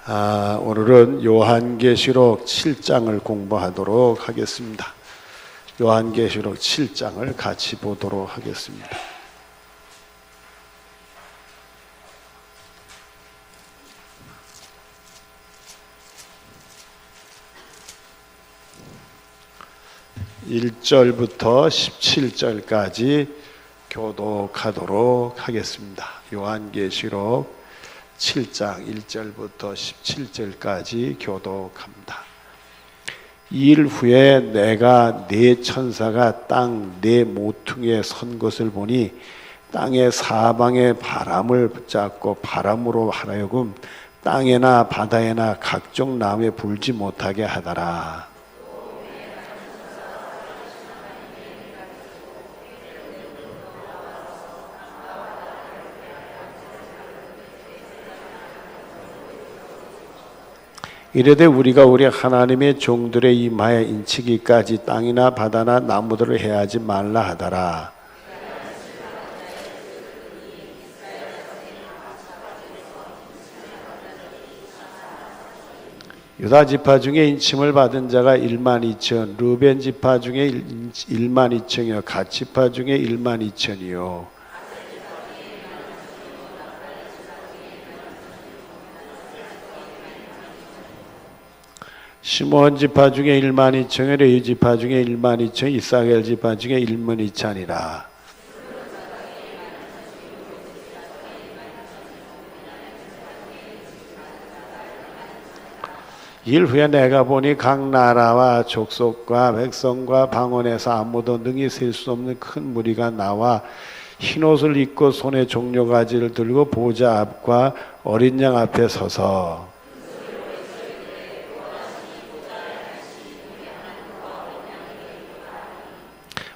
오늘은 요한계시록 7장을 공부하도록 하겠습니다. 요한계시록 7장을 같이 보도록 하겠습니다. (1절부터) (17절까지) 교독하도록 하겠습니다. 요한계시록 7장 1절부터 17절까지 교독합니다. 이일 후에 내가 네 천사가 땅 네 모퉁이에 선 것을 보니 땅의 사방에 바람을 붙잡고 바람으로 하여금 땅에나 바다에나 각종 나무에 불지 못하게 하더라. 이르되 우리가 우리 하나님의 종들의 임하에 인치기까지 땅이나 바다나 나무들을 해하지 말라 하더라. 유다 지파 중에 인침을 받은 자가 12,000, 르벤 지파 중에 12,000이요, 갓 지파 중에 12,000이요. 시므온 지파 중에 12,000, 레위 지파 중에 12,000, 이사겔 지파 중에 12,000이라. 일 후에 내가 보니 각 나라와 족속과 백성과 방언에서 아무도 능히 셀 수 없는 큰 무리가 나와 흰옷을 입고 손에 종려가지를 들고 보좌 앞과 어린 양 앞에 서서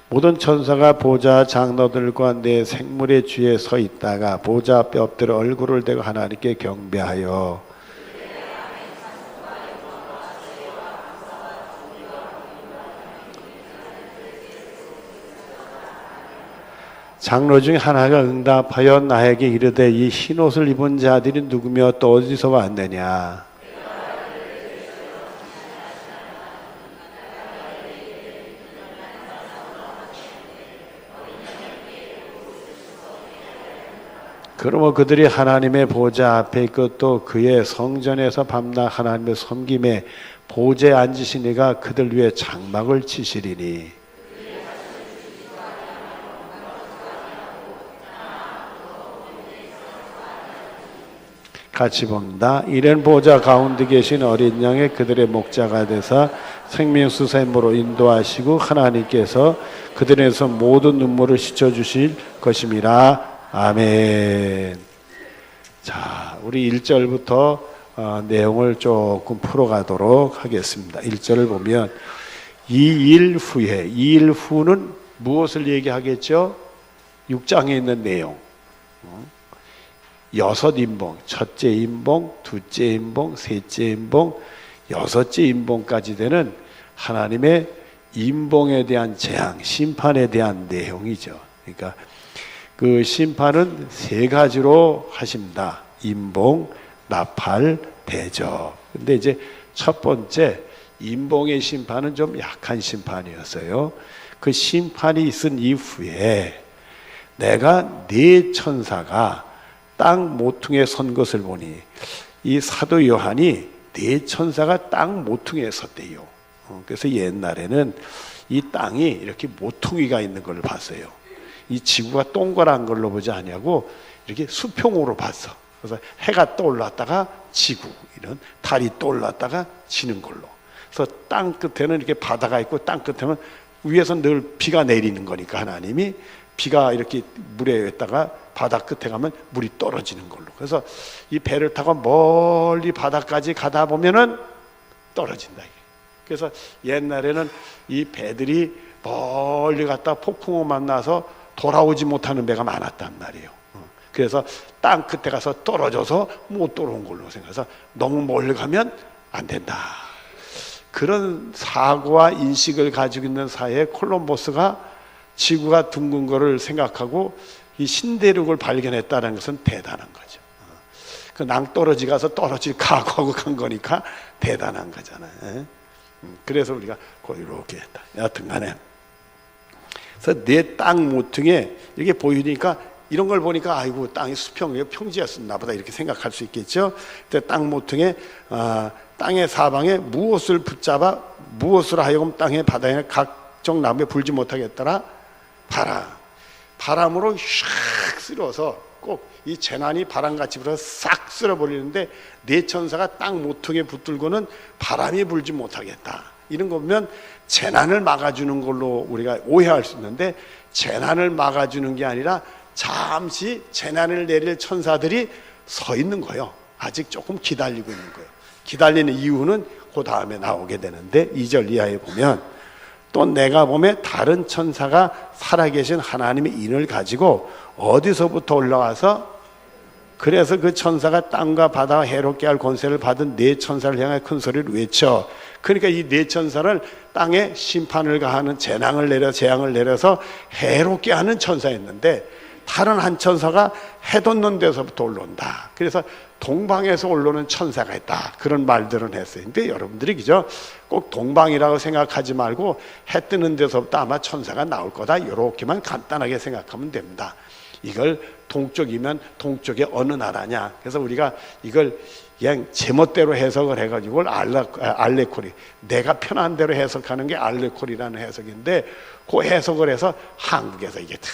모든 천사가 보좌 장로들과 내 생물의 주에 서 있다가 보좌 앞에 엎드려 얼굴을 대고 하나님께 경배하여 장로 중 하나가 응답하여 나에게 이르되 이 흰옷을 입은 자들이 누구며 또 어디서 왔느냐. 그러므로 그들이 하나님의 보좌 앞에 있고 또 그의 성전에서 밤낮 하나님의 섬김에 보좌에 앉으신 이가 그들 위에 장막을 치시리니 같이 봅니다. 이는 보좌 가운데 계신 어린 양의 그들의 목자가 되사 생명수샘으로 인도하시고 하나님께서 그들에서 모든 눈물을 씻어주실 것임이라. 아멘. 자, 우리 1절부터 내용을 조금 풀어가도록 하겠습니다. 1절을 보면 이 일 후에, 이 일 후는 무엇을 얘기하겠죠? 6장에 있는 내용. 6인봉, 첫째 인봉, 둘째 인봉, 셋째 인봉, 여섯째 인봉까지 되는 하나님의 인봉에 대한 재앙, 심판에 대한 내용이죠. 그러니까 그 심판은 세 가지로 하십니다. 인봉, 나팔, 대접. 근데 이제 첫 번째 인봉의 심판은 좀 약한 심판이었어요. 그 심판이 있은 이후에 내가 네 천사가 땅 모퉁이에 선 것을 보니 이 사도 요한이 네 천사가 땅 모퉁이에 섰대요. 그래서 옛날에는 이 땅이 이렇게 모퉁이가 있는 걸 봤어요. 이 지구가 동그란 걸로 보지 않냐고 이렇게 수평으로 봤어. 그래서 해가 떠올랐다가 지구, 이런 달이 떠올랐다가 지는 걸로. 그래서 땅 끝에는 이렇게 바다가 있고 땅 끝에는 위에서 늘 비가 내리는 거니까 하나님이 비가 이렇게 물에 있다가 바다 끝에 가면 물이 떨어지는 걸로. 그래서 이 배를 타고 멀리 바다까지 가다 보면은 떨어진다. 그래서 옛날에는 이 배들이 멀리 갔다 폭풍우 만나서 돌아오지 못하는 배가 많았단 말이에요. 그래서 땅 끝에 가서 떨어져서 못 돌아온 걸로 생각해서 너무 멀리 가면 안 된다. 그런 사고와 인식을 가지고 있는 사이에 콜럼버스가 지구가 둥근 거를 생각하고 이 신대륙을 발견했다는 것은 대단한 거죠. 그 낭떠러지 가서 떨어질 각오하고 간 거니까 대단한 거잖아요. 그래서 우리가 이렇게 했다. 여하튼 간에. 그래서 내 땅 모퉁이에 이렇게 보이니까 이런 걸 보니까 아이고 땅이 평지였었나 보다 이렇게 생각할 수 있겠죠. 근데 땅 모퉁이에 땅의 사방에 무엇을 붙잡아 무엇으로 하여금 땅의 바다에 각종 나무에 불지 못하게 했더라? 바람으로 샥 쓸어서 꼭 이 재난이 바람같이 불어서 싹 쓸어버리는데 네 천사가 땅 모퉁이에 붙들고는 바람이 불지 못하겠다. 이런 거 보면 재난을 막아주는 걸로 우리가 오해할 수 있는데 재난을 막아주는 게 아니라 잠시 재난을 내릴 천사들이 서 있는 거예요. 아직 조금 기다리고 있는 거예요. 기다리는 이유는 그 다음에 나오게 되는데 2절 이하에 보면 또 내가 보면 다른 천사가 살아계신 하나님의 인을 가지고 어디서부터 올라와서 그래서 그 천사가 땅과 바다와 해롭게 할 권세를 받은 네 천사를 향해 큰 소리를 외쳐. 그러니까 이 네 천사를 땅에 심판을 가하는 재앙을 내려서 해롭게 하는 천사였는데 다른 한 천사가 해 돋는 데서부터 올라온다. 그래서 동방에서 올라오는 천사가 있다. 그런 말들은 했어요. 근데 여러분들이 그죠? 꼭 동방이라고 생각하지 말고 해 뜨는 데서부터 아마 천사가 나올 거다. 이렇게만 간단하게 생각하면 됩니다. 이걸 동쪽이면 동쪽의 어느 나라냐. 그래서 우리가 이걸 그냥 제멋대로 해석을 해가지고 알레코리, 내가 편한 대로 해석하는 게 알레코리라는 해석인데 그 해석을 해서 한국에서 이게 다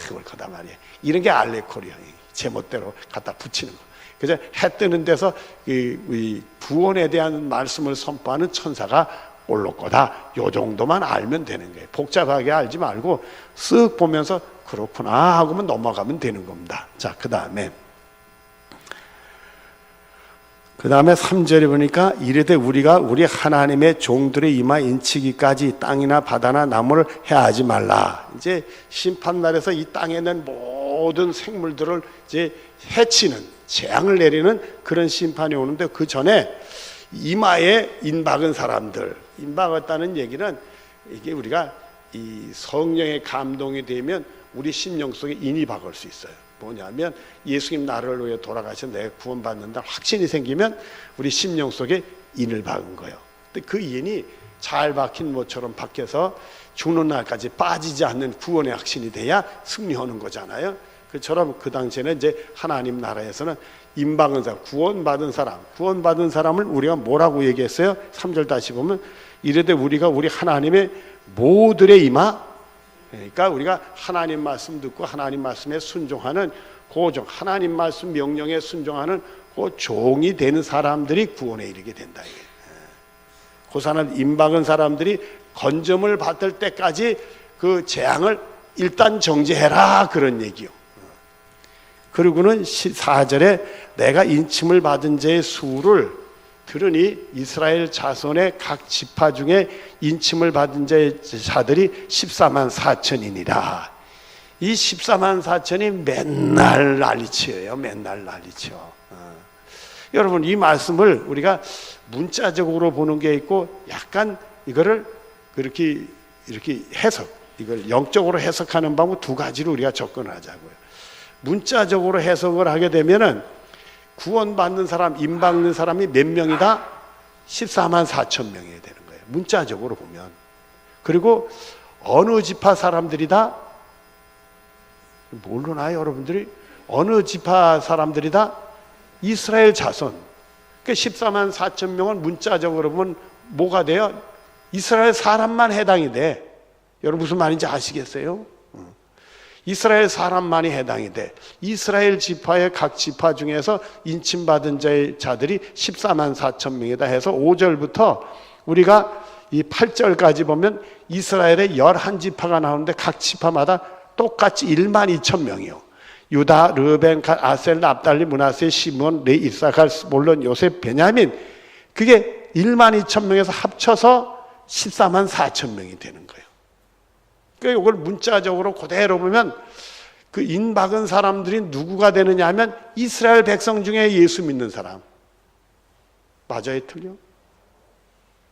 그걸 거다 말이에요. 이런 게 알레코리야. 제멋대로 갖다 붙이는 거. 그래서 해 뜨는 데서 이 구원에 대한 말씀을 선포하는 천사가 올릴 거다. 요 정도만 알면 되는 거예요. 복잡하게 알지 말고 쓱 보면서 그렇구나 하고만 넘어가면 되는 겁니다. 자, 그 다음에 3절에 보니까 이르되 우리가 우리 하나님의 종들의 이마 인치기까지 땅이나 바다나 나무를 해하지 말라. 이제 심판날에서 이 땅에 있는 모든 생물들을 이제 해치는 재앙을 내리는 그런 심판이 오는데 그 전에 이마에 인박은 사람들, 인박했다는 얘기는 이게 우리가 이 성령의 감동이 되면 우리 심령 속에 인이 박을 수 있어요. 뭐냐면 예수님 나를 위해 돌아가셔 내가 구원받는다 확신이 생기면 우리 심령 속에 인을 박은 거예요. 근데 그 인이 잘 박힌 모처럼 박혀서 죽는 날까지 빠지지 않는 구원의 확신이 돼야 승리하는 거잖아요. 그처럼 그 당시에는 이제 하나님 나라에서는 임박은 사람, 구원받은 사람을 우리가 뭐라고 얘기했어요? 3절 다시 보면 이르되 우리가 우리 하나님의 모들의 이마, 그러니까 우리가 하나님 말씀 듣고 하나님 말씀에 순종하는 고종, 하나님 말씀 명령에 순종하는 그 종이 되는 사람들이 구원에 이르게 된다. 그 사람 임박은 사람들이 건점을 받을 때까지 그 재앙을 일단 정지해라 그런 얘기요. 그리고는 4절에 내가 인침을 받은 자의 수를 들으니 이스라엘 자손의 각 지파 중에 인침을 받은 자들이 14만 4천이니라. 이 14만 4천이 맨날 난리치어요. 맨날 난리쳐. 여러분 이 말씀을 우리가 문자적으로 보는 게 있고 약간 이거를 이렇게 해석, 이걸 영적으로 해석하는 방법 두 가지로 우리가 접근하자고요. 문자적으로 해석을 하게 되면은 구원받는 사람, 임받는 사람이 몇 명이다? 14만 4천 명이 되는 거예요. 문자적으로 보면. 그리고 어느 지파 사람들이다? 모르나요, 여러분들이? 어느 지파 사람들이다? 이스라엘 자손. 그러니까 14만 4천 명은 문자적으로 보면 뭐가 돼요? 이스라엘 사람만 해당이 돼. 여러분 무슨 말인지 아시겠어요? 이스라엘 사람만이 해당이 돼. 이스라엘 지파의 각 지파 중에서 인침받은 자들이 14만 4천 명이다 해서 5절부터 우리가 이 8절까지 보면 이스라엘의 11지파가 나오는데 각 지파마다 똑같이 1만 2천 명이요. 유다, 르벤, 갓, 아셀, 납달리, 므낫세, 시몬, 레위, 이사갈, 스볼론, 요셉, 베냐민, 그게 1만 2천 명에서 합쳐서 14만 4천 명이 되는 거예요. 그러니까 이걸 문자적으로 그대로 보면 그 인박은 사람들이 누구가 되느냐 하면 이스라엘 백성 중에 예수 믿는 사람. 맞아요, 틀려?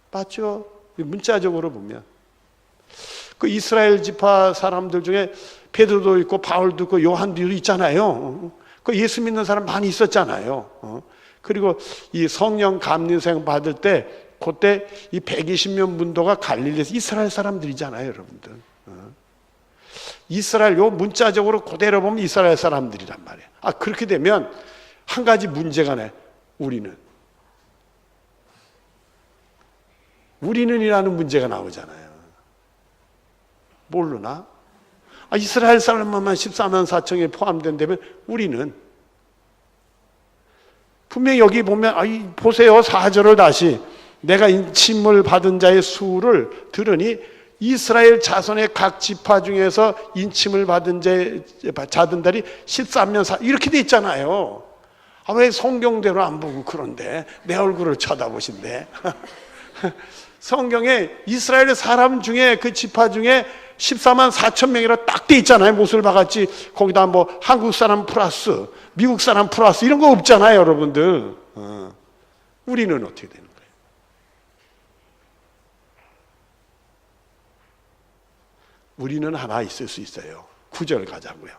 맞죠? 문자적으로 보면 그 이스라엘 지파 사람들 중에 베드로도 있고 바울도 있고 요한도 있잖아요. 그 예수 믿는 사람 많이 있었잖아요. 그리고 이 성령 감리생 받을 때 그때 이 120명 문도가 갈릴리에서 이스라엘 사람들이잖아요, 여러분들. 이스라엘 요 문자적으로 그대로 보면 이스라엘 사람들이란 말이에요. 그렇게 되면 한 가지 문제가 나. 우리는이라는 문제가 나오잖아요. 모르나? 이스라엘 사람만 14만 4천에 포함된다면 우리는 분명히 여기 보면 보세요. 4절을 다시 내가 인침을 받은 자의 수를 들으니 이스라엘 자손의 각 지파 중에서 인침을 받은 자들이 13만 4 이렇게 돼 있잖아요. 왜 성경대로 안 보고 그런데 내 얼굴을 쳐다보신대? 성경에 이스라엘 사람 중에 그 지파 중에 14만 4천 명이라 딱 돼 있잖아요. 못을 박았지. 거기다 뭐 한국 사람 플러스 미국 사람 플러스 이런 거 없잖아요, 여러분들. 우리는 어떻게 되는 거예요? 우리는 하나 있을 수 있어요. 9절 가자고요.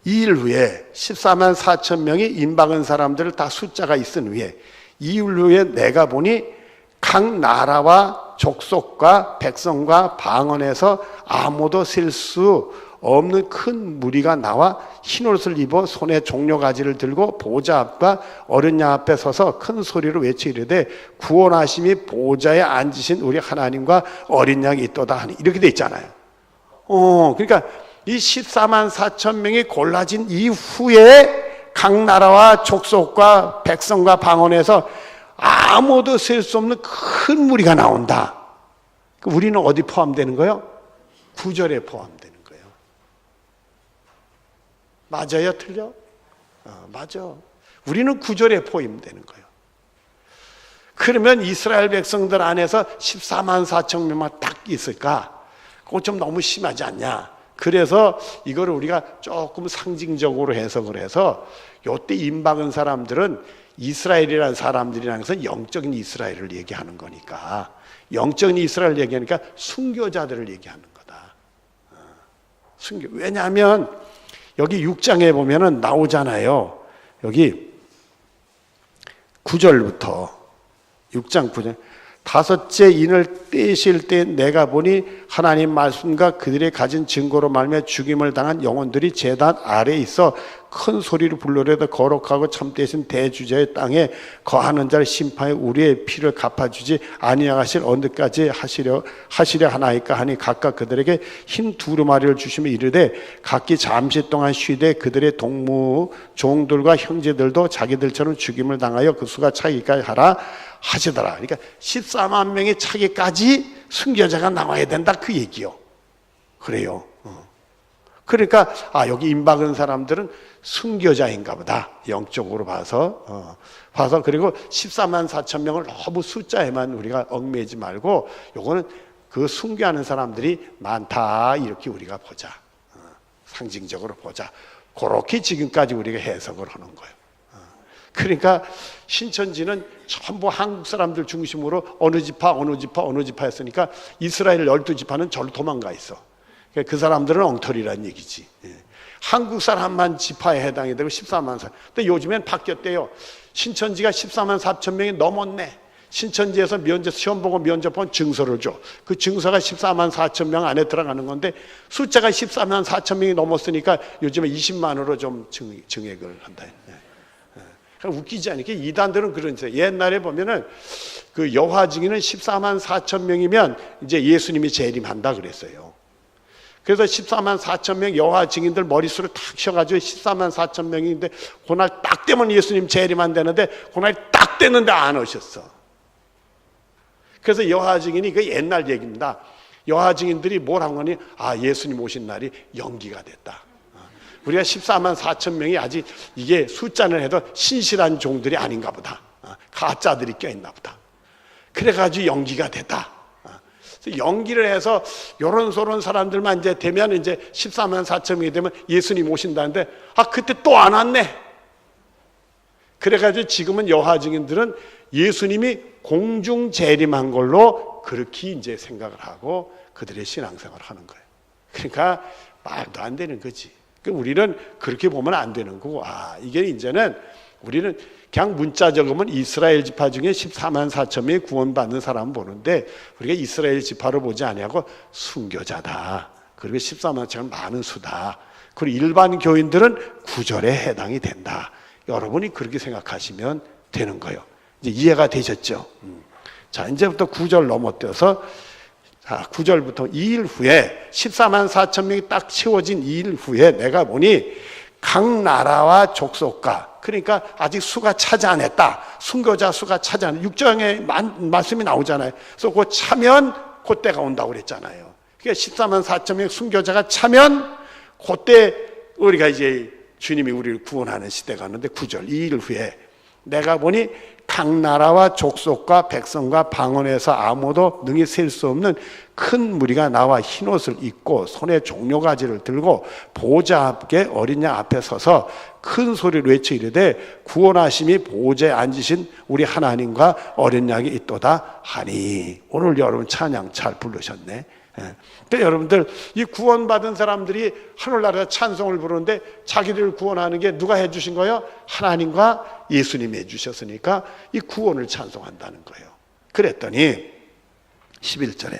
2일 후에 14만 4천 명이 임박은 사람들 다 숫자가 있은 후에 2일 후에 내가 보니 각 나라와 족속과 백성과 방언에서 아무도 셀 수 없는 큰 무리가 나와 흰옷을 입어 손에 종려가지를 들고 보좌 앞과 어린 양 앞에 서서 큰 소리로 외쳐 이르되 구원하심이 보좌에 앉으신 우리 하나님과 어린 양이 있도다 하니 이렇게 돼 있잖아요. 그러니까 이 14만 4천 명이 골라진 이후에 각 나라와 족속과 백성과 방언에서 아무도 셀 수 없는 큰 무리가 나온다. 우리는 어디 포함되는 거예요? 9절에 포함되는 거예요. 맞아요? 틀려? 맞아. 우리는 9절에 포함되는 거예요. 그러면 이스라엘 백성들 안에서 14만 4천 명만 딱 있을까? 그거 좀 너무 심하지 않냐? 그래서 이거를 우리가 조금 상징적으로 해석을 해서 요때 임박은 사람들은 이스라엘이라는 사람들이라는 것은 영적인 이스라엘을 얘기하는 거니까 영적인 이스라엘을 얘기하니까 순교자들을 얘기하는 거다. 순교. 왜냐하면 여기 6장에 보면은 나오잖아요. 여기 9절부터 6장 9절 다섯째 인을 떼실 때 내가 보니 하나님 말씀과 그들이 가진 증거로 말미암아 죽임을 당한 영혼들이 제단 아래에 있어 큰 소리로 불러대도 거룩하고 참되신 대주자의 땅에 거하는 자를 심판해 우리의 피를 갚아주지 아니하실 언제까지 하시려 하나이까 하니 각각 그들에게 흰 두루마리를 주시며 이르되 각기 잠시 동안 쉬되 그들의 동무 종들과 형제들도 자기들처럼 죽임을 당하여 그 수가 차기까지 하라 하시더라. 그러니까 14만 명의 차기까지 순교자가 나와야 된다 그 얘기요. 그래요. 그러니까 여기 임박은 사람들은 순교자인가 보다. 영적으로 봐서 그리고 14만 4천 명을 너무 숫자에만 우리가 얽매이지 말고 요거는 그 순교하는 사람들이 많다 이렇게 우리가 보자. 상징적으로 보자. 그렇게 지금까지 우리가 해석을 하는 거예요. 그러니까 신천지는 전부 한국 사람들 중심으로 어느 지파 했으니까 이스라엘 12지파는 절로 도망가 있어. 그 사람들은 엉터리란 얘기지. 한국 사람만 지파에 해당이 되고 14만 사. 근데 요즘엔 바뀌었대요. 신천지가 14만 4천 명이 넘었네. 신천지에서 시험 보고 면접본 증서를 줘. 그 증서가 14만 4천 명 안에 들어가는 건데 숫자가 14만 4천 명이 넘었으니까 요즘에 20만으로 좀 증액을 한다. 웃기지 않으니까 이단들은 그런 거예요. 옛날에 보면은 그 여호와 증인은 14만 4천 명이면 이제 예수님이 재림한다 그랬어요. 그래서 14만 4천 명 여호와 증인들 머릿수를 탁 쳐가지고 14만 4천 명인데 그날 딱 되면 예수님 재림한다는데 그날 딱 됐는데 안 오셨어. 그래서 여호와 증인이 그 옛날 얘기입니다. 여호와 증인들이 뭘 한 거니? 예수님 오신 날이 연기가 됐다. 우리가 14만 4천 명이 아직 이게 숫자는 해도 신실한 종들이 아닌가 보다. 가짜들이 껴있나 보다. 그래가지고 연기가 됐다. 그래서 연기를 해서 요런소런 사람들만 이제 되면 이제 14만 4천 명이 되면 예수님 오신다는데 그때 또 안 왔네. 그래가지고 지금은 여호와 증인들은 예수님이 공중 재림한 걸로 그렇게 이제 생각을 하고 그들의 신앙생활을 하는 거예요. 그러니까 말도 안 되는 거지. 우리는 그렇게 보면 안 되는 거고, 이게 이제는 우리는 그냥 문자 적으면 이스라엘 지파 중에 14만 4천 명이 구원받는 사람 보는데, 우리가 이스라엘 지파로 보지 아니하고 순교자다. 그리고 14만 4천 많은 수다. 그리고 일반 교인들은 구절에 해당이 된다. 여러분이 그렇게 생각하시면 되는 거예요. 이제 이해가 되셨죠? 자, 이제부터 9절 넘어뜨려서 9절부터 2일 후에 14만 4천 명이 딱 채워진 2일 후에 내가 보니 각 나라와 족속과, 그러니까 아직 수가 차지 안 했다. 순교자 수가 차지 안 했다. 6장에 말씀이 나오잖아요. 그래서 곧 차면 그때가 온다고 그랬잖아요. 그러니까 14만 4천 명 순교자가 차면 그때 우리가 이제 주님이 우리를 구원하는 시대가 왔는데 9절 2일 후에 내가 보니 각 나라와 족속과 백성과 방언에서 아무도 능히 셀 수 없는 큰 무리가 나와 흰옷을 입고 손에 종려가지를 들고 보좌 앞에 어린 양 앞에 서서 큰 소리로 외쳐 이르되 구원하심이 보좌에 앉으신 우리 하나님과 어린 양이 있도다 하니. 오늘 여러분 찬양 잘 부르셨네. 그러니까 여러분들 이 구원받은 사람들이 하늘나라에서 찬송을 부르는데 자기들을 구원하는 게 누가 해주신 거예요? 하나님과 예수님이 해주셨으니까 이 구원을 찬송한다는 거예요. 그랬더니 11절에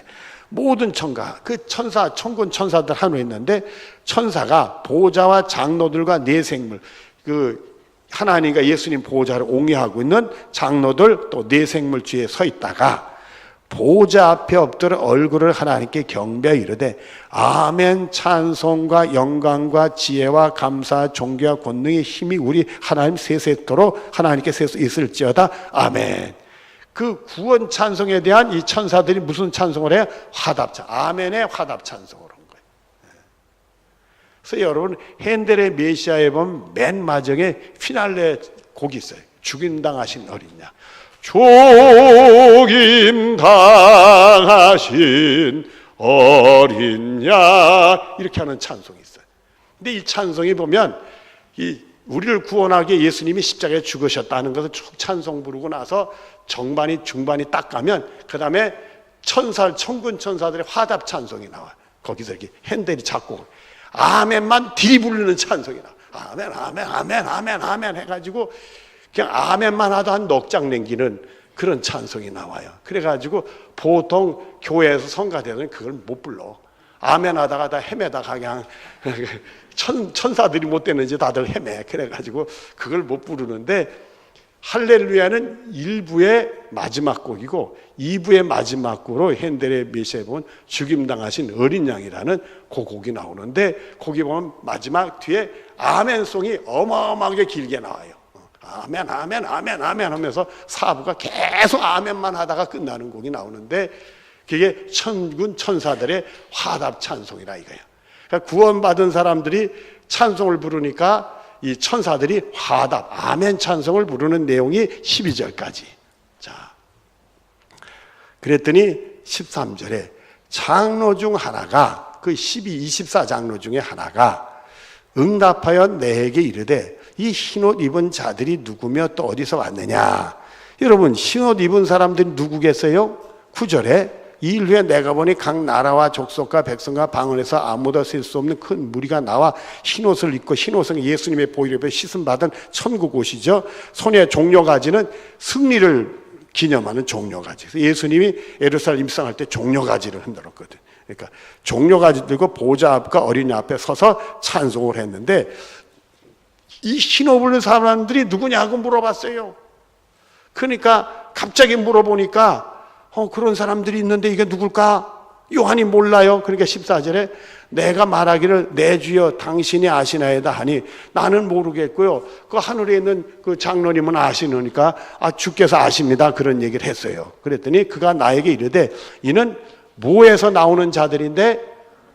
모든 천가, 그 천사, 천군 천사들 하나 있는데 천사가 보좌와 장로들과 네 생물, 그 하나님과 예수님 보좌를 옹이하고 있는 장로들 또 네 생물 뒤에 서 있다가 보좌 앞에 엎드려 얼굴을 하나님께 경배하여 이르되 아멘. 찬송과 영광과 지혜와 감사 존귀와 권능의 힘이 우리 하나님 세세토록 하나님께 세서 있을지어다. 아멘. 그 구원 찬송에 대한 이 천사들이 무슨 찬송을 해요? 화답, 아멘의 화답 찬송을 한 거예요. 그래서 여러분 핸델의 메시아에 보면 맨 마지막에 피날레 곡이 있어요. 죽임당하신 어린 양. 죽임당하신 어린 양, 이렇게 하는 찬송이 있어요. 근데 이 찬송이 보면 이 우리를 구원하기 위해 예수님이 십자가에 죽으셨다는 것을 쭉 찬송 부르고 나서 정반이 중반이 딱 가면 그 다음에 천군 천사들의 화답 찬송이 나와요. 거기서 이렇게 핸델이 작곡 아멘만 들이부르는 찬송이 나와요. 아멘 아멘 아멘 아멘 아멘 해가지고 그냥 아멘만 하도 한 넉 장 남기는 그런 찬송이 나와요. 그래가지고 보통 교회에서 성가대는 그걸 못 불러. 아멘 하다가 다 헤매다가 그냥 천사들이 못 되는지 다들 헤매. 그래가지고 그걸 못 부르는데 할렐루야는 1부의 마지막 곡이고 2부의 마지막 곡으로 핸델의 메시아에 보면 죽임당하신 어린 양이라는 그 곡이 나오는데 거기 보면 마지막 뒤에 아멘송이 어마어마하게 길게 나와요. 아멘 아멘 아멘 아멘 하면서 4부가 계속 아멘만 하다가 끝나는 곡이 나오는데 그게 천군 천사들의 화답 찬송이라 이거예요. 그러니까 구원받은 사람들이 찬송을 부르니까 이 천사들이 화답 아멘 찬송을 부르는 내용이 12절까지. 자, 그랬더니 13절에 장로 중 하나가 그 24장로 중에 하나가 응답하여 내게 이르되 이 흰옷 입은 자들이 누구며 또 어디서 왔느냐. 여러분 흰옷 입은 사람들이 누구겠어요? 9절에 이일 후에 내가 보니 각 나라와 족속과 백성과 방언에서 아무도 셀 수 없는 큰 무리가 나와 흰옷을 입고, 흰옷은 예수님의 보혈에 씻음받은 천국 옷이죠. 손에 종려가지는 승리를 기념하는 종려가지. 예수님이 예루살렘 입성할 때 종려가지를 흔들었거든. 그러니까 종려가지 들고 보좌 앞과 어린이 앞에 서서 찬송을 했는데 이 흰옷 입은 사람들이 누구냐고 물어봤어요. 그러니까 갑자기 물어보니까 그런 사람들이 있는데 이게 누굴까? 요한이 몰라요. 그러니까 14절에 내가 말하기를 내 주여 당신이 아시나이다 하니 나는 모르겠고요. 그 하늘에 있는 그 장로님은 아시느니까 주께서 아십니다. 그런 얘기를 했어요. 그랬더니 그가 나에게 이르되 이는 뭐에서 나오는 자들인데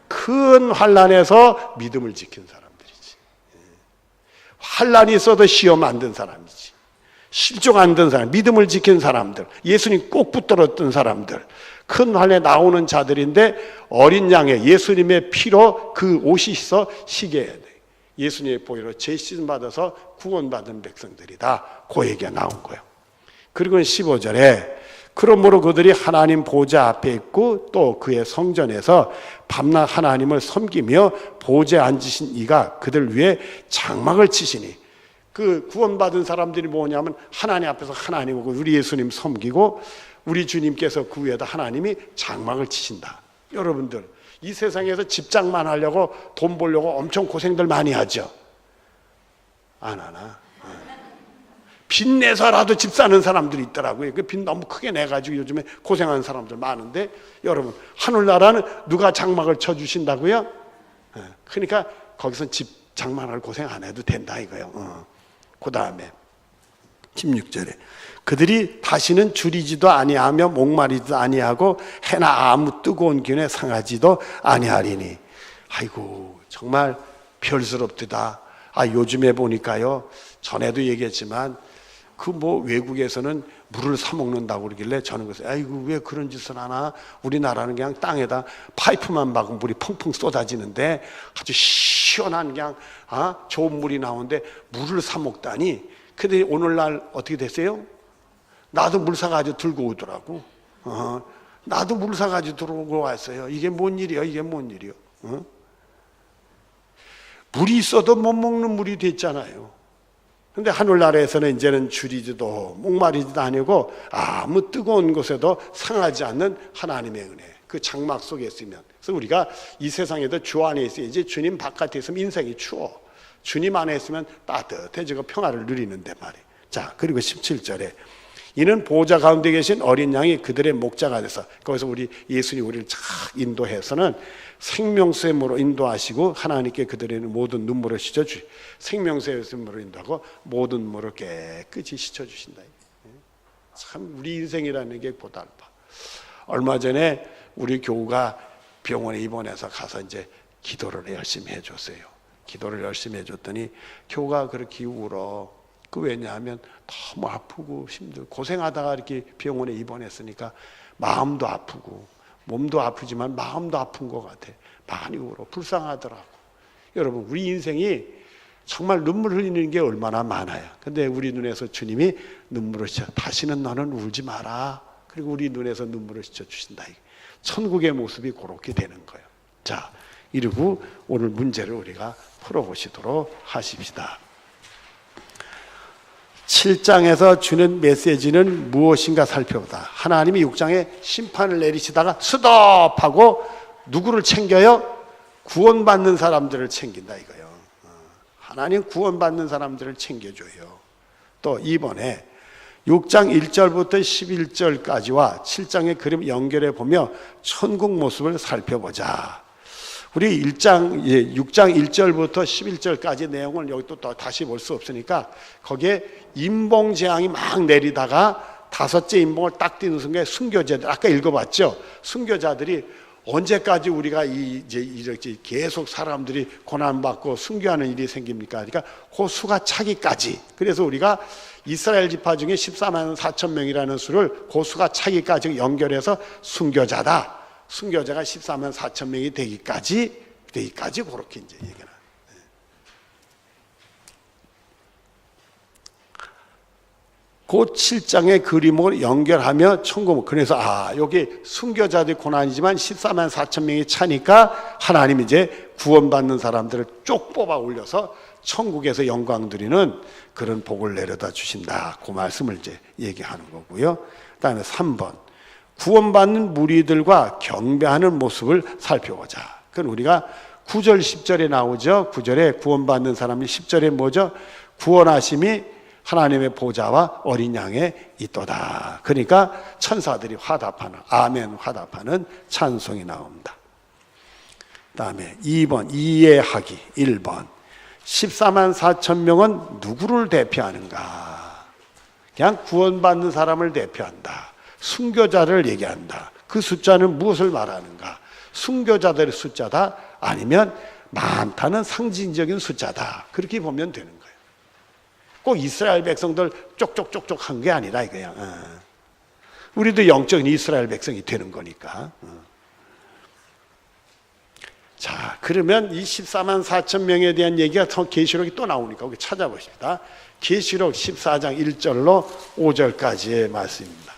큰 환난에서 믿음을 지킨 사람들이지. 환난이 있어도 시험 안 든 사람이지. 실족 안 든 사람, 믿음을 지킨 사람들, 예수님 꼭 붙들었던 사람들, 큰 환난에 나오는 자들인데 어린 양의 예수님의 피로 그 옷이 있어 시게 해야 돼. 예수님의 보혈로 죄씻음 받아서 구원받은 백성들이다. 그 얘기가 나온 거예요. 그리고 15절에 그러므로 그들이 하나님 보좌 앞에 있고 또 그의 성전에서 밤낮 하나님을 섬기며 보좌에 앉으신 이가 그들 위해 장막을 치시니, 그 구원받은 사람들이 뭐냐면 하나님 앞에서 하나님하고 우리 예수님 섬기고 우리 주님께서 그 위에다 하나님이 장막을 치신다. 여러분들 이 세상에서 집장만 하려고 돈 벌려고 엄청 고생들 많이 하죠. 안 하나? 빚 내서라도 집 사는 사람들이 있더라고요. 그 빚 너무 크게 내가지고 요즘에 고생하는 사람들 많은데, 여러분 하늘나라는 누가 장막을 쳐주신다고요? 그러니까 거기서 집 장만할 고생 안 해도 된다 이거요. 그 다음에 16절에 그들이 다시는 줄이지도 아니하며 목마르지도 아니하고 해나 아무 뜨거운 기운에 상하지도 아니하리니. 아이고 정말 별스럽다. 요즘에 보니까요, 전에도 얘기했지만 그 외국에서는 물을 사 먹는다고 그러길래 저는 그래서 아이고 왜 그런 짓을 하나, 우리나라는 그냥 땅에다 파이프만 박으면 물이 펑펑 쏟아지는데 아주 시원한 그냥 좋은 물이 나오는데 물을 사 먹다니. 근데 오늘날 어떻게 됐어요? 나도 물 사가지고 들고 오더라고. 나도 물 사가지고 들고 왔어요. 이게 뭔 일이야? 이게 뭔 일이요? 물이 있어도 못 먹는 물이 됐잖아요. 근데 하늘나라에서는 이제는 줄이지도 목마르지도 아니고 아무 뜨거운 곳에도 상하지 않는 하나님의 은혜, 그 장막 속에 있으면. 그래서 우리가 이 세상에도 주 안에 있어야지, 주님 바깥에 있으면 인생이 추워. 주님 안에 있으면 따뜻해지고 평화를 누리는데 말이에요. 자, 그리고 17절에 이는 보호자 가운데 계신 어린 양이 그들의 목자가 돼서, 거기서 우리 예수님 우리를 착 인도해서는 생명샘으로 인도하시고 하나님께 그들에는 모든 눈물을 씻어주시, 생명샘으로 인도하고 모든 눈물을 깨끗이 씻어주신다. 참 우리 인생이라는 게 고달파. 얼마 전에 우리 교우가 병원에 입원해서 가서 이제 기도를 열심히 해줬어요. 기도를 열심히 해줬더니 교우가 그렇게 울어. 그 왜냐하면 너무 아프고 힘들고 고생하다가 이렇게 병원에 입원했으니까 마음도 아프고 몸도 아프지만 마음도 아픈 것 같아. 많이 울어. 불쌍하더라고. 여러분 우리 인생이 정말 눈물 흘리는 게 얼마나 많아요. 근데 우리 눈에서 주님이 눈물을 씻어, 다시는 너는 울지 마라. 그리고 우리 눈에서 눈물을 씻어주신다. 천국의 모습이 그렇게 되는 거예요. 자, 이러고 오늘 문제를 우리가 풀어보시도록 하십시다. 7장에서 주는 메시지는 무엇인가 살펴보다. 하나님이 6장에 심판을 내리시다가 스톱하고 누구를 챙겨요? 구원받는 사람들을 챙긴다 이거예요. 하나님 구원받는 사람들을 챙겨줘요. 또 이번에 6장 1절부터 11절까지와 7장의 그림 연결해 보며 천국 모습을 살펴보자. 우리 6장 1절부터 11절까지 내용을 여기 또 다시 볼 수 없으니까 거기에 임봉재앙이 막 내리다가 다섯째 임봉을 딱 띄는 순간에 순교자들, 아까 읽어봤죠? 순교자들이 언제까지 우리가 이제 이렇게 계속 사람들이 고난받고 순교하는 일이 생깁니까? 그러니까 그 수가 차기까지. 그래서 우리가 이스라엘 지파 중에 14만 4천 명이라는 수를 그 수가 차기까지 연결해서 순교자다. 순교자가 14만 4천 명이 되기까지 그렇게 이제 얘기를. 그 7장의 그림을 연결하며 천국. 그래서 여기 순교자들이 고난이지만 14만 4천 명이 차니까 하나님이 이제 구원받는 사람들을 쪽 뽑아 올려서 천국에서 영광 누리는 그런 복을 내려다 주신다. 그 말씀을 이제 얘기하는 거고요. 그다음에 3번. 구원받는 무리들과 경배하는 모습을 살펴보자. 그건 우리가 9절 10절에 나오죠. 9절에 구원받는 사람이, 10절에 뭐죠? 구원하심이 하나님의 보좌와 어린 양에 있도다. 그러니까 천사들이 화답하는, 아멘 화답하는 찬송이 나옵니다. 그 다음에 2번 이해하기. 1번 14만 4천 명은 누구를 대표하는가? 그냥 구원받는 사람을 대표한다. 순교자를 얘기한다. 그 숫자는 무엇을 말하는가? 순교자들의 숫자다? 아니면 많다는 상징적인 숫자다. 그렇게 보면 되는 거예요. 꼭 이스라엘 백성들 쪽쪽쪽쪽 한 게 아니라 이거야. 우리도 영적인 이스라엘 백성이 되는 거니까. 자, 그러면 이 14만 4천 명에 대한 얘기가 계시록이 또 나오니까 우리 찾아보십니다. 계시록 14장 1절로 5절까지의 말씀입니다.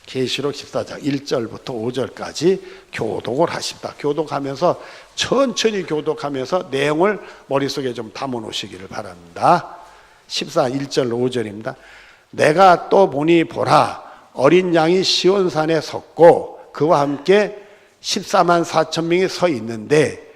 계시록 14장 1절부터 5절까지 교독을 하십니다. 교독하면서 천천히 교독하면서 내용을 머릿속에 좀 담아 놓으시기를 바랍니다. 14장 1절 5절입니다. 내가 또 보니 보라 어린 양이 시온산에 섰고 그와 함께 14만 4천 명이 서 있는데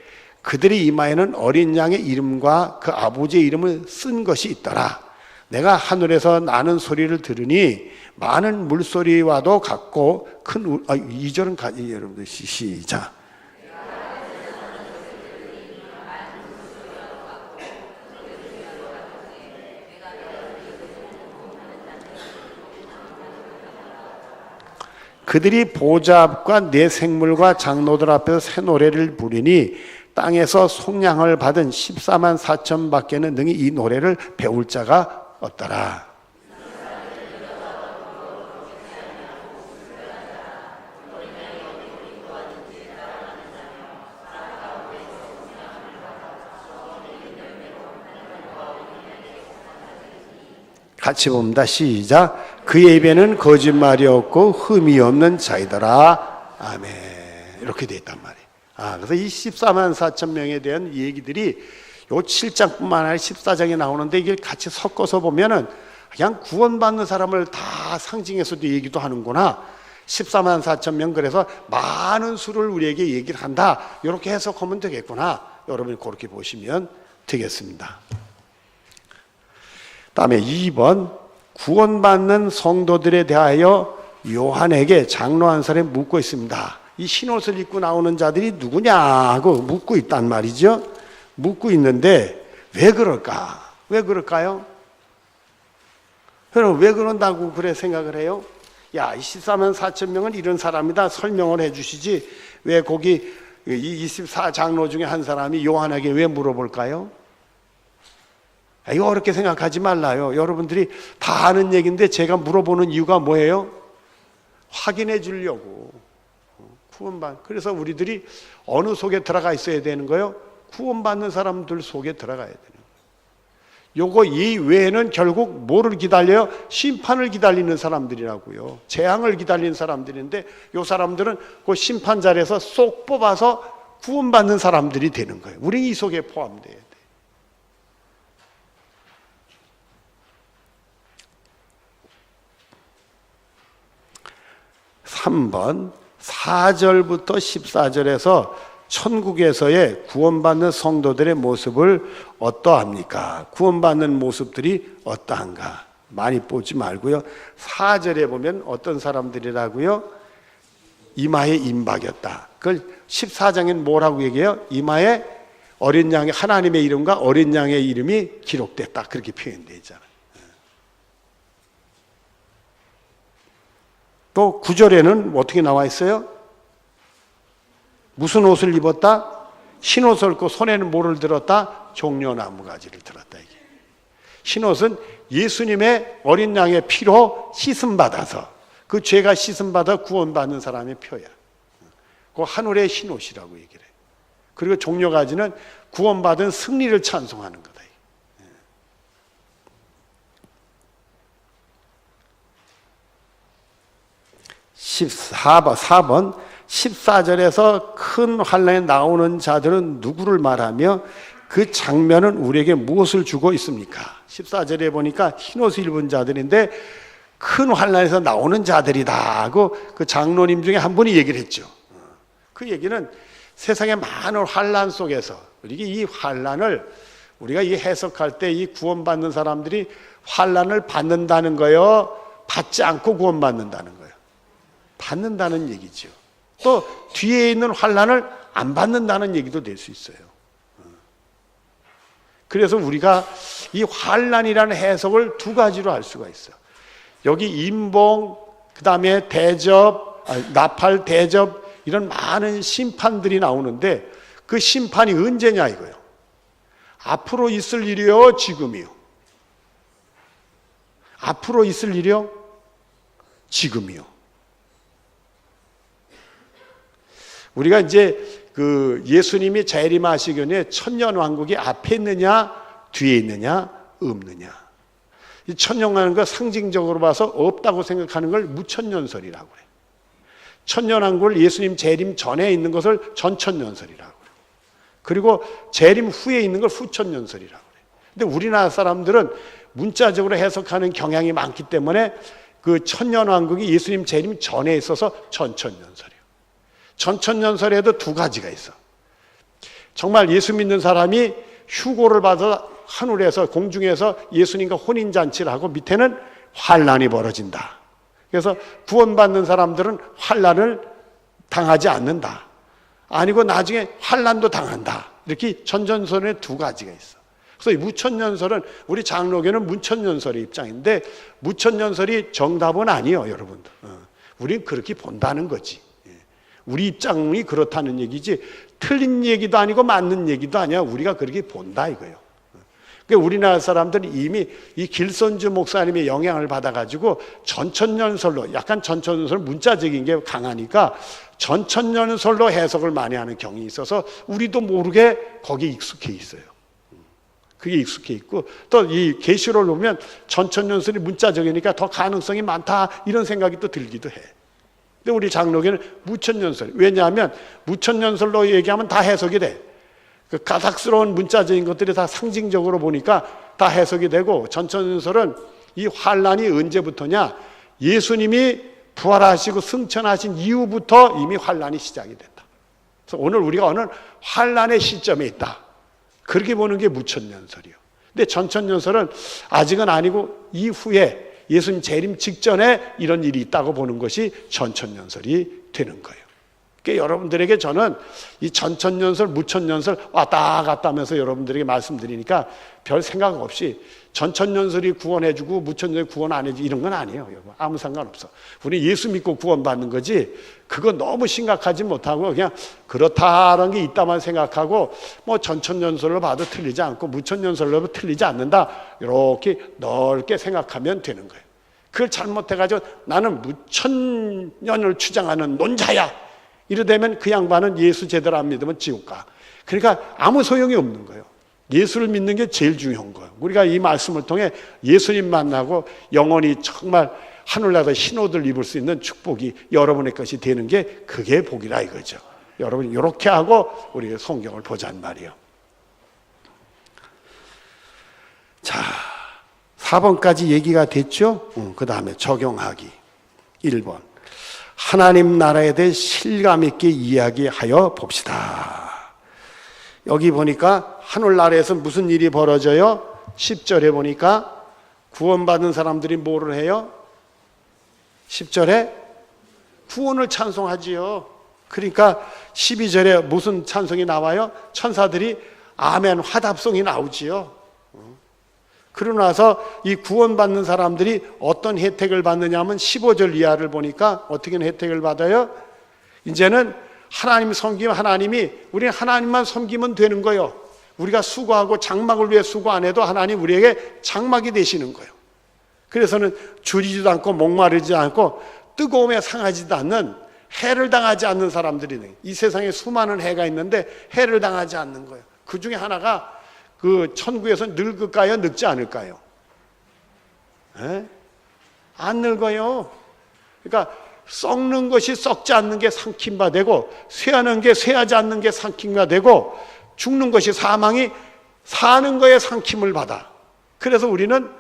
그들의 이마에는 어린 양의 이름과 그 아버지의 이름을 쓴 것이 있더라. 내가 하늘에서 나는 소리를 들으니 많은 물소리와도 같고 큰 2절은 여러분들 시작. 그들이 보좌 앞과 내 생물과 장로들 앞에서 새 노래를 부르니 땅에서 속량을 받은 14만 4천 밖에는 능히 이 노래를 배울 자가 없더라. 같이 봅니다. 시작. 그의 입에는 거짓말이 없고 흠이 없는 자이더라. 아멘. 이렇게 돼 있단 말이에요. 그래서 이 14만 4천 명에 대한 얘기들이 요 7장뿐만 아니라 14장에 나오는데 이게 같이 섞어서 보면은 그냥 구원받는 사람을 다 상징해서도 얘기도 하는구나. 14만 4천 명 그래서 많은 수를 우리에게 얘기를 한다. 이렇게 해석하면 되겠구나. 여러분이 그렇게 보시면 되겠습니다. 다음에 2번 구원받는 성도들에 대하여 요한에게 장로 한 사람이 묻고 있습니다. 이 흰옷을 입고 나오는 자들이 누구냐고 묻고 있단 말이죠. 묻고 있는데 왜 그럴까? 왜 그럴까요? 여러분 왜 그런다고 그래 생각을 해요? 야, 14만 4천 명은 이런 사람이다 설명을 해 주시지 왜 거기 24장로 중에 한 사람이 요한에게 왜 물어볼까요? 이거 어렵게 생각하지 말라요. 여러분들이 다 아는 얘기인데 제가 물어보는 이유가 뭐예요? 확인해 주려고. 그래서 우리들이 어느 속에 들어가 있어야 되는 거예요? 구원받는 사람들 속에 들어가야 되는 거예요. 요거 이 외에는 결국 뭐를 기다려요? 심판을 기다리는 사람들이라고요. 재앙을 기다리는 사람들인데 요 사람들은 그 심판 자리에서 쏙 뽑아서 구원받는 사람들이 되는 거예요. 우리는 이 속에 포함돼야 돼요. 3번 4절부터 14절에서 천국에서의 구원받는 성도들의 모습을 어떠합니까? 구원받는 모습들이 어떠한가? 많이 보지 말고요. 4절에 보면 어떤 사람들이라고요? 이마에 임박였다. 그걸 14장엔 뭐라고 얘기해요? 이마에 어린 양의 하나님의 이름과 어린 양의 이름이 기록됐다. 그렇게 표현되어 있잖아요. 또 9절에는 어떻게 나와 있어요? 무슨 옷을 입었다? 흰옷을 입고 손에는 뭐를 들었다? 종려나무 가지를 들었다. 이게. 흰옷은 예수님의 어린 양의 피로 씻음받아서 그 죄가 씻음받아 구원받는 사람의 표야. 그 하늘의 흰옷이라고 얘기를 해요. 그리고 종려가지는 구원받은 승리를 찬송하는 거다. 4번 14절에서 큰 환란에 나오는 자들은 누구를 말하며 그 장면은 우리에게 무엇을 주고 있습니까? 14절에 보니까 흰옷을 입은 자들인데 큰 환란에서 나오는 자들이다 하고 그 장로님 중에 한 분이 얘기를 했죠. 그 얘기는 세상의 많은 환란 속에서 이 환란을 우리가 이 해석할 때 이 구원받는 사람들이 환란을 받는다는 거요, 받지 않고 구원받는다는 거예요. 받는다는 얘기죠. 또 뒤에 있는 환란을 안 받는다는 얘기도 될 수 있어요. 그래서 우리가 이 환란이라는 해석을 두 가지로 할 수가 있어요. 여기 임봉, 그 다음에 대접, 나팔, 대접 이런 많은 심판들이 나오는데 그 심판이 언제냐 이거예요. 앞으로 있을 일이요, 지금이요. 앞으로 있을 일이요, 지금이요. 우리가 이제 그 예수님이 재림하시기 전에 천년왕국이 앞에 있느냐 뒤에 있느냐 없느냐. 이 천년하는 거 상징적으로 봐서 없다고 생각하는 걸 무천년설이라고 그래요. 천년왕국을 예수님 재림 전에 있는 것을 전천년설이라고 그래요. 그리고 재림 후에 있는 걸 후천년설이라고 그래요. 근데 우리나라 사람들은 문자적으로 해석하는 경향이 많기 때문에 그 천년왕국이 예수님 재림 전에 있어서 전천년설이에요. 전천년설에도 두 가지가 있어. 정말 예수 믿는 사람이 휴고를 받아 하늘에서 공중에서 예수님과 혼인잔치를 하고 밑에는 환난이 벌어진다. 그래서 구원받는 사람들은 환난을 당하지 않는다. 아니고 나중에 환난도 당한다. 이렇게 전전설에 두 가지가 있어. 그래서 이 무천년설은 우리 장로교는 무천년설의 입장인데 무천년설이 정답은 아니에요, 여러분들. 우린 그렇게 본다는 거지. 우리 입장이 그렇다는 얘기지 틀린 얘기도 아니고 맞는 얘기도 아니야. 우리가 그렇게 본다 이거예요. 그러니까 우리나라 사람들은 이미 이 길선주 목사님의 영향을 받아가지고 전천년설로 약간 전천년설 문자적인 게 강하니까 전천년설로 해석을 많이 하는 경향이 있어서 우리도 모르게 거기에 익숙해 있어요. 그게 익숙해 있고 또 이 계시록을 보면 전천년설이 문자적이니까 더 가능성이 많다 이런 생각이 또 들기도 해. 근데 우리 장로교는 무천년설. 왜냐하면 무천년설로 얘기하면 다 해석이 돼. 그 가닥스러운 문자적인 것들이 다 상징적으로 보니까 다 해석이 되고 전천년설은 이 환란이 언제부터냐? 예수님이 부활하시고 승천하신 이후부터 이미 환란이 시작이 된다. 그래서 오늘 우리가 어느 환란의 시점에 있다. 그렇게 보는 게 무천년설이요. 근데 전천년설은 아직은 아니고 이후에 예수님 재림 직전에 이런 일이 있다고 보는 것이 전천년설이 되는 거예요. 그러니까 여러분들에게 저는 이 전천년설, 무천년설 왔다 갔다 하면서 여러분들에게 말씀드리니까 별 생각 없이 전천년설이 구원해주고 무천년설이 구원 안 해주고 이런 건 아니에요. 여러분. 아무 상관없어. 우리 예수 믿고 구원받는 거지 그거 너무 심각하지 못하고 그냥 그렇다라는 게 있다만 생각하고 뭐 전천년설로 봐도 틀리지 않고 무천년설로 봐도 틀리지 않는다. 이렇게 넓게 생각하면 되는 거예요. 그걸 잘못해가지고 나는 무천년을 주장하는 논자야. 이러되면 그 양반은 예수 제대로 안 믿으면 지옥 가. 그러니까 아무 소용이 없는 거예요. 예수를 믿는 게 제일 중요한 거예요. 우리가 이 말씀을 통해 예수님 만나고 영원히 정말 하늘나라 흰옷을 입을 수 있는 축복이 여러분의 것이 되는 게 그게 복이라 이거죠. 여러분 이렇게 하고 우리가 성경을 보자는 말이에요. 자, 4번까지 얘기가 됐죠? 그 다음에 적용하기. 1번. 하나님 나라에 대해 실감 있게 이야기하여 봅시다. 여기 보니까 하늘나라에서 무슨 일이 벌어져요? 10절에 보니까 구원받은 사람들이 뭐를 해요? 10절에 구원을 찬송하지요. 그러니까 12절에 무슨 찬송이 나와요? 천사들이 아멘 화답송이 나오지요. 그러고 나서 이 구원받는 사람들이 어떤 혜택을 받느냐 하면 15절 이하를 보니까 어떻게 혜택을 받아요? 이제는 하나님 섬기면 하나님이 우리는 하나님만 섬기면 되는 거예요. 우리가 수고하고 장막을 위해 수고 안 해도 하나님 우리에게 장막이 되시는 거예요. 그래서는 줄이지도 않고 목마르지 않고 뜨거움에 상하지도 않는 해를 당하지 않는 사람들이 이 세상에 수많은 해가 있는데 해를 당하지 않는 거예요. 그 중에 하나가 그 천국에서 늙을까요? 늙지 않을까요? 에? 안 늙어요. 그러니까 썩는 것이 썩지 않는 게 삼킴바 되고 쇠하는 게 쇠하지 않는 게 삼킴바 되고 죽는 것이 사망이 사는 거에 삼킴을 받아. 그래서 우리는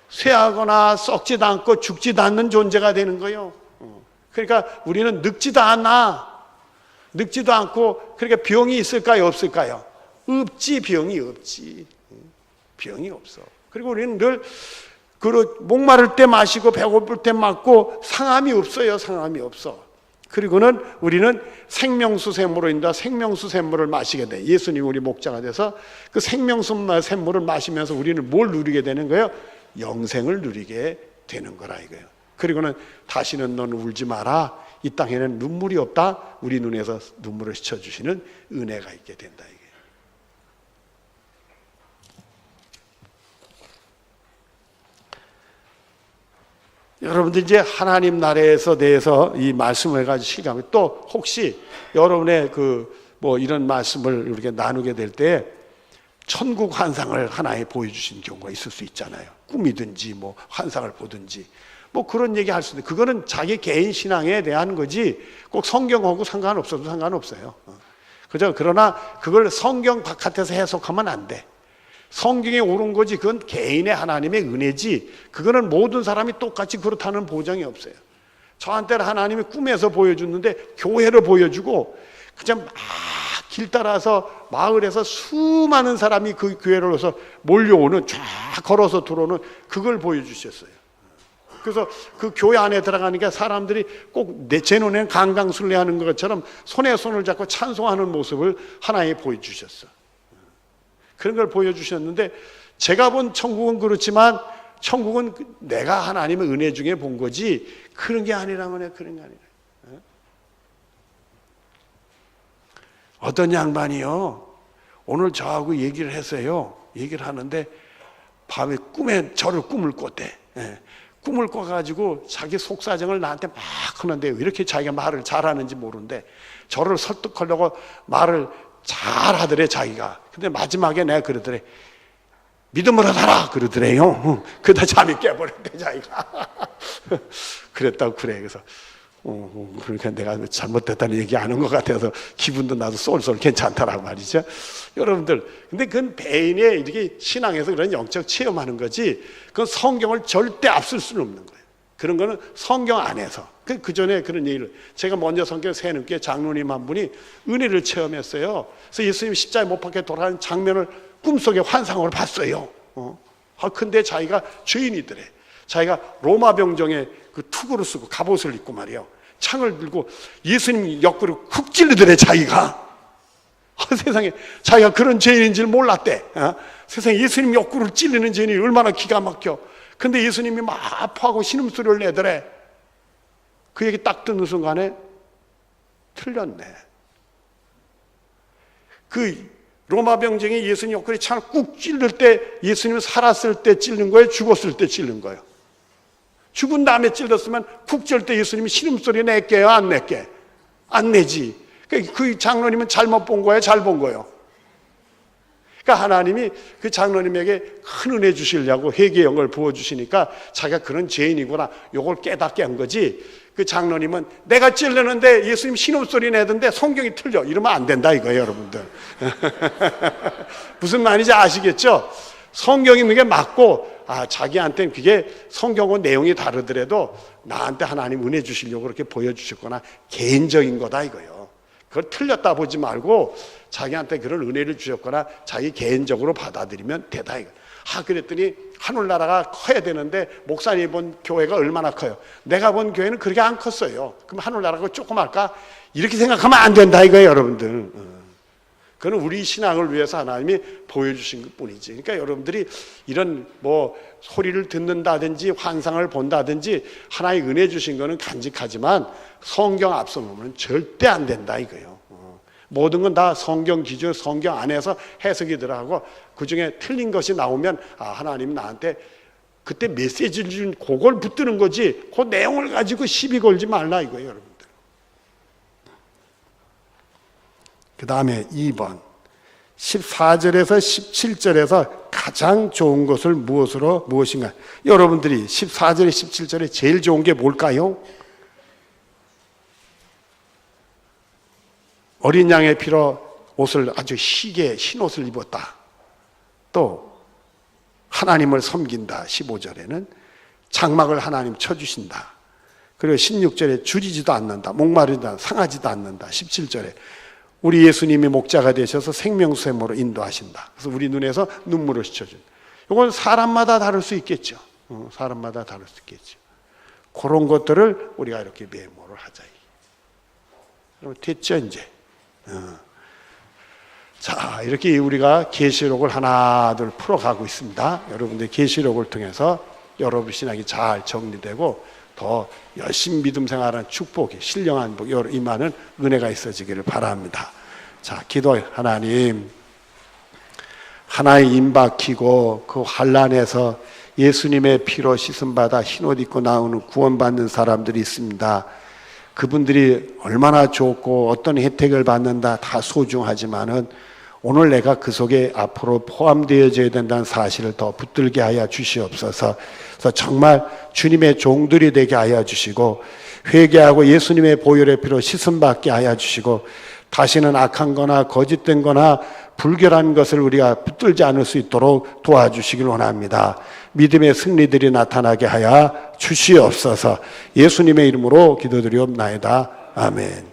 쇠하거나 썩지도 않고 죽지도 않는 존재가 되는 거예요. 그러니까 우리는 늙지도 않아. 늙지도 않고 그러니까 병이 있을까요? 없을까요? 없지. 병이 없지. 병이 없어. 그리고 우리는 늘 목마를 때 마시고 배고플 때 먹고 상함이 없어요. 상함이 없어. 그리고는 우리는 생명수 샘물로 인다 생명수 샘물을 마시게 돼. 예수님이 우리 목자가 돼서 그 생명수 샘물을 마시면서 우리는 뭘 누리게 되는 거예요? 영생을 누리게 되는 거라 이거예요. 그리고는 다시는 너는 울지 마라. 이 땅에는 눈물이 없다. 우리 눈에서 눈물을 씻어주시는 은혜가 있게 된다 이게. 여러분들 이제 하나님 나라에서 대해서 이 말씀을 가지고 실감을 또 혹시 여러분의 그 뭐 이런 말씀을 이렇게 나누게 될 때 천국 환상을 하나에 보여주신 경우가 있을 수 있잖아요. 꿈이든지 뭐 환상을 보든지 뭐 그런 얘기 할 수 있는데, 그거는 자기 개인 신앙에 대한 거지 꼭 성경하고 상관없어도 상관없어요. 그죠? 그러나 그걸 성경 바깥에서 해석하면 안 돼. 성경에 옳은 거지, 그건 개인의 하나님의 은혜지, 그거는 모든 사람이 똑같이 그렇다는 보장이 없어요. 저한테는 하나님이 꿈에서 보여줬는데 교회로 보여주고, 그냥 막 길 따라서 마을에서 수많은 사람이 그 교회로 와서 몰려오는, 쫙 걸어서 들어오는 그걸 보여주셨어요. 그래서 그 교회 안에 들어가니까 사람들이 꼭 제 눈에는 강강술래하는 것처럼 손에 손을 잡고 찬송하는 모습을 하나에 보여주셨어. 그런 걸 보여주셨는데, 제가 본 천국은 그렇지만 천국은 내가 하나님의 은혜 중에 본 거지 그런 게 아니라면 그런 게 아니라. 어떤 양반이요, 오늘 저하고 얘기를 했어요. 얘기를 하는데 밤에 꿈에 저를 꿈을 꿨대. 꿈을 꿔가지고 자기 속사정을 나한테 막 하는데, 왜 이렇게 자기가 말을 잘하는지 모르는데 저를 설득하려고 말을 잘하더래 자기가. 근데 마지막에 내가 그러더래, 믿음으로 살아 그러더래요. 그러다 잠이 깨버렸대 자기가. 그랬다고 그래. 그래서 그러니까 내가 잘못됐다는 얘기 안 한 것 같아서 기분도 나도 쏠쏠 괜찮다라고 말이죠. 여러분들, 근데 그건 배인의 이렇게 신앙에서 그런 영적 체험하는 거지, 그건 성경을 절대 앞설 수는 없는 거예요. 그런 거는 성경 안에서. 그 전에 그런 얘기를, 제가 먼저 성경 새늦게 장로님 한 분이 은혜를 체험했어요. 그래서 예수님 십자가에 못 박혀 돌아가는 장면을 꿈속에 환상으로 봤어요. 근데 자기가 죄인이더래. 자기가 로마 병정에 그 투구를 쓰고 갑옷을 입고 말이에요, 창을 들고 예수님 옆구리 쿡 찔르더래 자기가. 세상에, 자기가 그런 죄인인 줄 몰랐대. 세상에, 예수님 옆구리를 찔리는 죄인이 얼마나 기가 막혀. 근데 예수님이 막 아파하고 신음소리를 내더래. 그 얘기 딱 듣는 순간에 틀렸네. 그 로마 병정이 예수님 옆구리 창을 꾹 찔릴 때 예수님이 살았을 때 찔린 거예요? 죽었을 때 찔린 거예요? 죽은 다음에 찔렀으면 푹 찔 때 예수님이 신음소리 낼게요? 안 낼게? 안 내지. 그 장로님은 잘못 본 거예요? 잘 본 거예요? 그러니까 하나님이 그 장로님에게 큰 은혜 주시려고 회개의 영을 부어주시니까 자기가 그런 죄인이구나 요걸 깨닫게 한 거지, 그 장로님은 내가 찔르는데 예수님 신음소리 내던데 성경이 틀려 이러면 안 된다 이거예요 여러분들. 무슨 말인지 아시겠죠? 성경이 있는 게 맞고, 자기한테는 그게 성경과 내용이 다르더라도 나한테 하나님 은혜 주시려고 그렇게 보여주셨거나 개인적인 거다 이거예요. 그걸 틀렸다 보지 말고 자기한테 그런 은혜를 주셨거나 자기 개인적으로 받아들이면 되다 이거. 그랬더니 하늘나라가 커야 되는데 목사님이 본 교회가 얼마나 커요? 내가 본 교회는 그렇게 안 컸어요. 그럼 하늘나라가 조그말까? 이렇게 생각하면 안 된다 이거예요 여러분들. 그건 우리 신앙을 위해서 하나님이 보여주신 것 뿐이지. 그러니까 여러분들이 이런 뭐 소리를 듣는다든지 환상을 본다든지 하나의 은혜 주신 거는 간직하지만 성경 앞서 놓으면 절대 안 된다 이거예요. 모든 건 다 성경 기준, 성경 안에서 해석이 들어가고 그 중에 틀린 것이 나오면 하나님 나한테 그때 메시지를 준 그걸 붙드는 거지 그 내용을 가지고 시비 걸지 말라 이거예요 여러분들. 그 다음에 2번 14절에서 17절에서 가장 좋은 것을 무엇인가? 여러분들이 14절에 17절에 제일 좋은 게 뭘까요? 어린 양의 피로 옷을 아주 희게 흰 옷을 입었다. 또 하나님을 섬긴다. 15절에는 장막을 하나님 쳐주신다. 그리고 16절에 줄이지도 않는다. 목마르다. 상하지도 않는다. 17절에 우리 예수님이 목자가 되셔서 생명샘으로 인도하신다. 그래서 우리 눈에서 눈물을 씻어준다. 이건 사람마다 다를 수 있겠죠. 사람마다 다를 수 있겠죠. 그런 것들을 우리가 이렇게 메모를 하자. 그럼 됐죠 이제. 자, 이렇게 우리가 계시록을 하나둘 풀어가고 있습니다. 여러분들 계시록을 통해서 여러분 신앙이 잘 정리되고 더 열심히 믿음 생활하는 축복이 신령한 복 임하는 은혜가 있어지기를 바랍니다. 자, 기도해. 하나님, 하나의 임박히고 그 환난에서 예수님의 피로 씻음받아 흰옷 입고 나오는 구원받는 사람들이 있습니다. 그분들이 얼마나 좋고 어떤 혜택을 받는다 다 소중하지만은 오늘 내가 그 속에 앞으로 포함되어져야 된다는 사실을 더 붙들게 하여 주시옵소서. 그래서 정말 주님의 종들이 되게 하여 주시고 회개하고 예수님의 보혈의 피로 씻음받게 하여 주시고 다시는 악한 거나 거짓된 거나 불결한 것을 우리가 붙들지 않을 수 있도록 도와주시길 원합니다. 믿음의 승리들이 나타나게 하여 주시옵소서. 예수님의 이름으로 기도드리옵나이다. 아멘.